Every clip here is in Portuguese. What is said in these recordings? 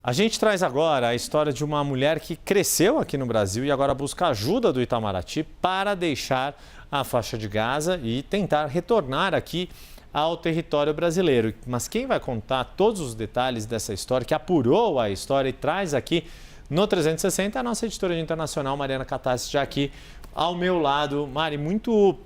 A gente traz agora a história de uma mulher que cresceu aqui no Brasil e agora busca ajuda do Itamaraty para deixar a faixa de Gaza e tentar retornar aqui ao território brasileiro. Mas quem vai contar todos os detalhes dessa história, que apurou a história e traz aqui no 360, é a nossa editora internacional, Mariana Catassi, já aqui ao meu lado. Mari, muito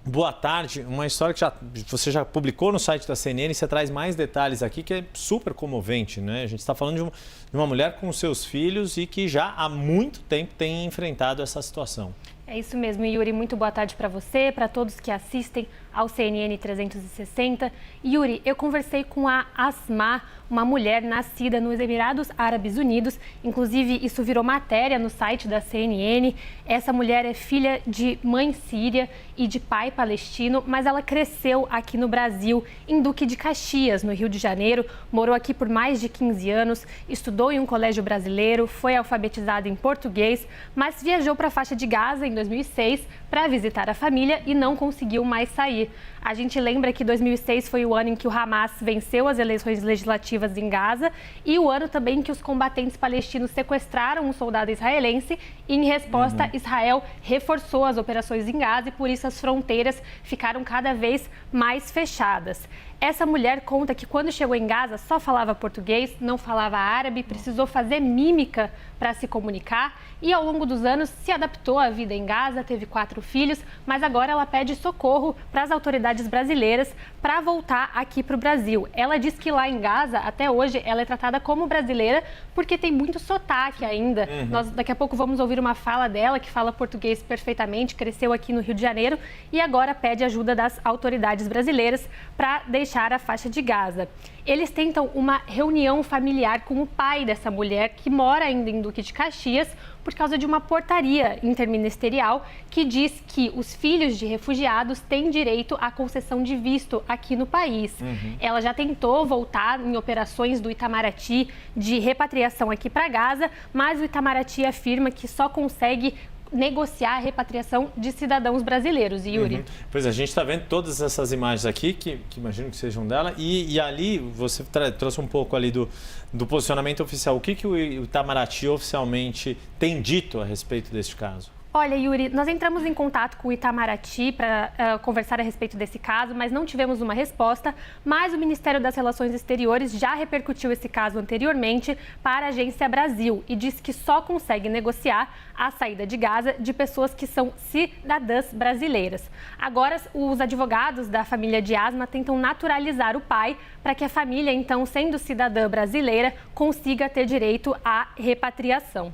boa tarde. Uma história que você já publicou no site da CNN e você traz mais detalhes aqui, que é super comovente, né? A gente está falando de uma mulher com seus filhos e que já há muito tempo tem enfrentado essa situação. É isso mesmo, Yuri. Muito boa tarde para você, para todos que assistem ao CNN 360. Yuri, eu conversei com a Asma, uma mulher nascida nos Emirados Árabes Unidos. Inclusive, isso virou matéria no site da CNN. Essa mulher é filha de mãe síria e de pai palestino, mas ela cresceu aqui no Brasil, em Duque de Caxias, no Rio de Janeiro. Morou aqui por mais de 15 anos, estudou em um colégio brasileiro, foi alfabetizada em português, mas viajou para a faixa de Gaza em 2006 para visitar a família e não conseguiu mais sair. A gente lembra que 2006 foi o ano em que o Hamas venceu as eleições legislativas em Gaza e o ano também em que os combatentes palestinos sequestraram um soldado israelense e, em resposta, Israel reforçou as operações em Gaza e, por isso, as fronteiras ficaram cada vez mais fechadas. Essa mulher conta que quando chegou em Gaza só falava português, não falava árabe, precisou fazer mímica para se comunicar e ao longo dos anos se adaptou à vida em Gaza, teve 4 filhos, mas agora ela pede socorro para as autoridades brasileiras para voltar aqui para o Brasil. Ela diz que lá em Gaza, até hoje, ela é tratada como brasileira porque tem muito sotaque ainda. Nós daqui a pouco vamos ouvir uma fala dela que fala português perfeitamente, cresceu aqui no Rio de Janeiro e agora pede ajuda das autoridades brasileiras para deixar a faixa de Gaza. Eles tentam uma reunião familiar com o pai dessa mulher, que mora ainda em Duque de Caxias, por causa de uma portaria interministerial que diz que os filhos de refugiados têm direito à concessão de visto aqui no país. Ela já tentou voltar em operações do Itamaraty de repatriação aqui para Gaza, mas o Itamaraty afirma que só consegue negociar a repatriação de cidadãos brasileiros, Yuri. Pois é, a gente está vendo todas essas imagens aqui, que imagino que sejam dela, e ali você trouxe um pouco ali do posicionamento oficial. O que o Itamaraty oficialmente tem dito a respeito deste caso? Olha, Yuri, nós entramos em contato com o Itamaraty para conversar a respeito desse caso, mas não tivemos uma resposta. Mas o Ministério das Relações Exteriores já repercutiu esse caso anteriormente para a Agência Brasil e disse que só consegue negociar a saída de Gaza de pessoas que são cidadãs brasileiras. Agora, os advogados da família de Asma tentam naturalizar o pai para que a família, então, sendo cidadã brasileira, consiga ter direito à repatriação.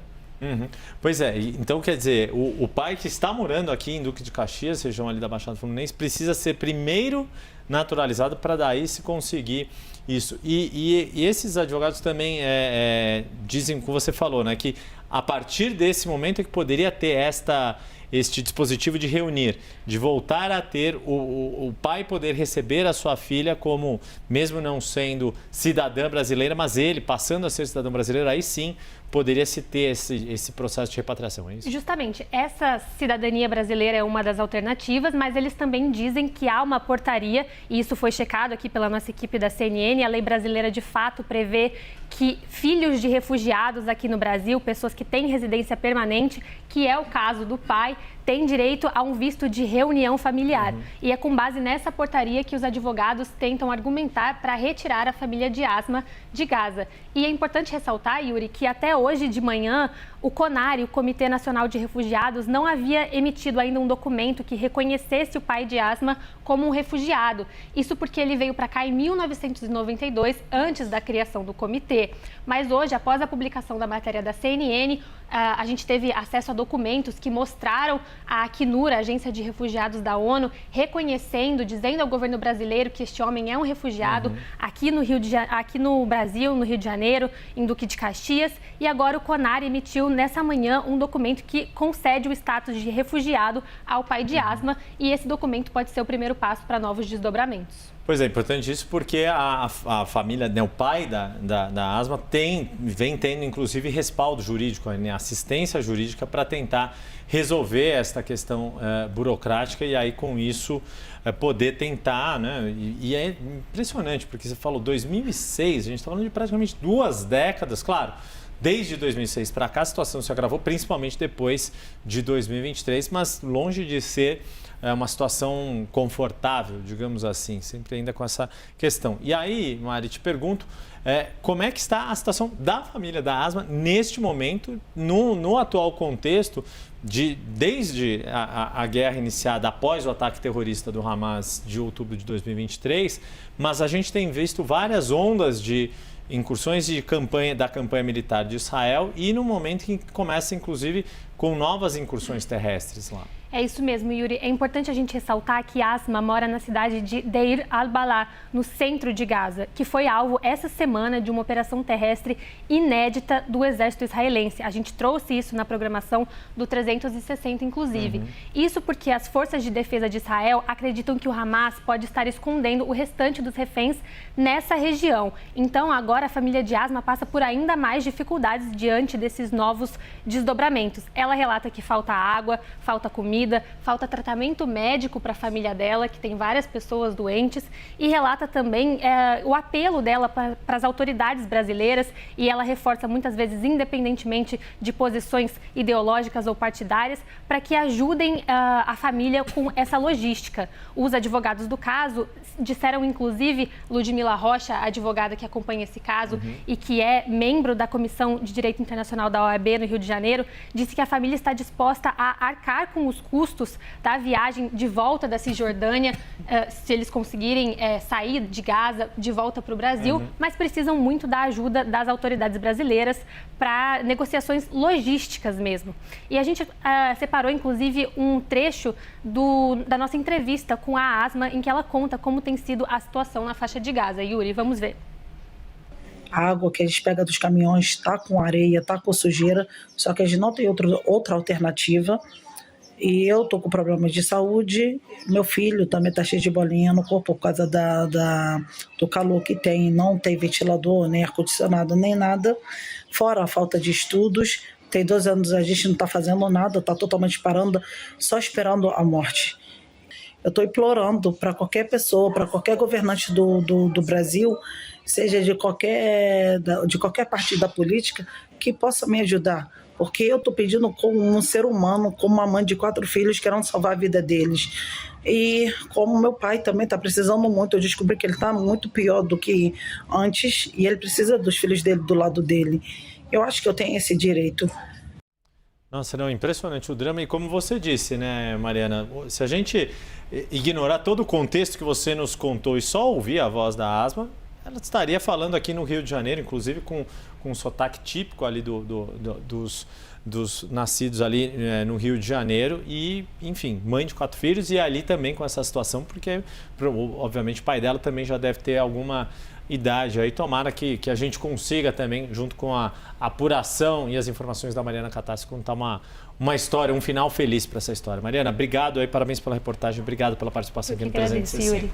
Pois é, então quer dizer, o pai que está morando aqui em Duque de Caxias, região ali da Baixada Fluminense, precisa ser primeiro naturalizado para daí se conseguir isso. E esses advogados também dizem, como você falou, né, que a partir desse momento é que poderia ter este dispositivo de reunir, de voltar a ter o pai poder receber a sua filha como, mesmo não sendo cidadã brasileira, mas ele passando a ser cidadão brasileiro, aí sim poderia se ter esse processo de repatriação, é isso? Justamente, essa cidadania brasileira é uma das alternativas, mas eles também dizem que há uma portaria, e isso foi checado aqui pela nossa equipe da CNN, a lei brasileira de fato prevê que filhos de refugiados aqui no Brasil, pessoas que têm residência permanente, que é o caso do pai, têm direito a um visto de reunião familiar. E é com base nessa portaria que os advogados tentam argumentar para retirar a família de Asma de Gaza. E é importante ressaltar, Yuri, que até hoje de manhã o CONARE, o Comitê Nacional de Refugiados, não havia emitido ainda um documento que reconhecesse o pai de Asma como um refugiado. Isso porque ele veio para cá em 1992, antes da criação do comitê. Mas hoje, após a publicação da matéria da CNN, a gente teve acesso a documentos que mostraram a Acnur, a Agência de Refugiados da ONU, reconhecendo, dizendo ao governo brasileiro que este homem é um refugiado aqui no Brasil, no Rio de Janeiro, em Duque de Caxias. E agora o CONARE emitiu nessa manhã um documento que concede o status de refugiado ao pai de Asma. E esse documento pode ser o primeiro passo para novos desdobramentos. Pois é, importante isso porque a família, né, o pai da Asma vem tendo inclusive respaldo jurídico, né, assistência jurídica para tentar resolver esta questão burocrática e aí com isso poder tentar, né? E é impressionante porque você falou 2006, a gente está falando de praticamente 2 décadas, claro. Desde 2006 para cá a situação se agravou, principalmente depois de 2023, mas longe de ser uma situação confortável, digamos assim, sempre ainda com essa questão. E aí, Mari, te pergunto, como é que está a situação da família da Asma neste momento, no atual contexto, desde a guerra iniciada após o ataque terrorista do Hamas de outubro de 2023, mas a gente tem visto várias ondas de incursões da campanha militar de Israel e no momento em que começa, inclusive, com novas incursões terrestres lá. É isso mesmo, Yuri. É importante a gente ressaltar que Asma mora na cidade de Deir al-Balá, no centro de Gaza, que foi alvo essa semana de uma operação terrestre inédita do exército israelense. A gente trouxe isso na programação do 360, inclusive. Isso porque as forças de defesa de Israel acreditam que o Hamas pode estar escondendo o restante dos reféns nessa região. Então, agora a família de Asma passa por ainda mais dificuldades diante desses novos desdobramentos. Ela relata que falta água, falta comida, falta tratamento médico para a família dela, que tem várias pessoas doentes, e relata também o apelo dela para as autoridades brasileiras, e ela reforça muitas vezes, independentemente de posições ideológicas ou partidárias, para que ajudem a família com essa logística. Os advogados do caso disseram, inclusive, Ludmila Rocha, a advogada que acompanha esse caso e que é membro da Comissão de Direito Internacional da OAB no Rio de Janeiro, disse que a família está disposta a arcar com os custos da viagem de volta da Cisjordânia, se eles conseguirem sair de Gaza de volta para o Brasil, mas precisam muito da ajuda das autoridades brasileiras para negociações logísticas mesmo. E a gente separou, inclusive, um trecho da nossa entrevista com a Asma, em que ela conta como tem sido a situação na faixa de Gaza. Yuri, vamos ver. A água que eles pegam dos caminhões está com areia, está com sujeira, só que a gente não tem outra alternativa. E eu tô com problemas de saúde, meu filho também tá cheio de bolinha no corpo por causa do calor que tem, não tem ventilador, nem ar-condicionado, nem nada, fora a falta de estudos. Tem 12 anos, a gente não tá fazendo nada, tá totalmente parando, só esperando a morte. Eu tô implorando para qualquer pessoa, para qualquer governante do Brasil, seja de qualquer partido da política, que possa me ajudar. Porque eu estou pedindo como um ser humano, como uma mãe de 4 filhos, querendo salvar a vida deles. E como meu pai também está precisando muito, eu descobri que ele está muito pior do que antes e ele precisa dos filhos dele do lado dele. Eu acho que eu tenho esse direito. Nossa, não, impressionante o drama. E como você disse, né, Mariana, se a gente ignorar todo o contexto que você nos contou e só ouvir a voz da Asma, ela estaria falando aqui no Rio de Janeiro, inclusive com um sotaque típico ali dos nascidos ali no Rio de Janeiro e, enfim, mãe de 4 filhos e ali também com essa situação, porque, obviamente, o pai dela também já deve ter alguma idade aí. Tomara que a gente consiga também, junto com a apuração e as informações da Mariana Catassi, contar uma história, um final feliz para essa história. Mariana, obrigado aí, parabéns pela reportagem, obrigado pela participação aqui no 360.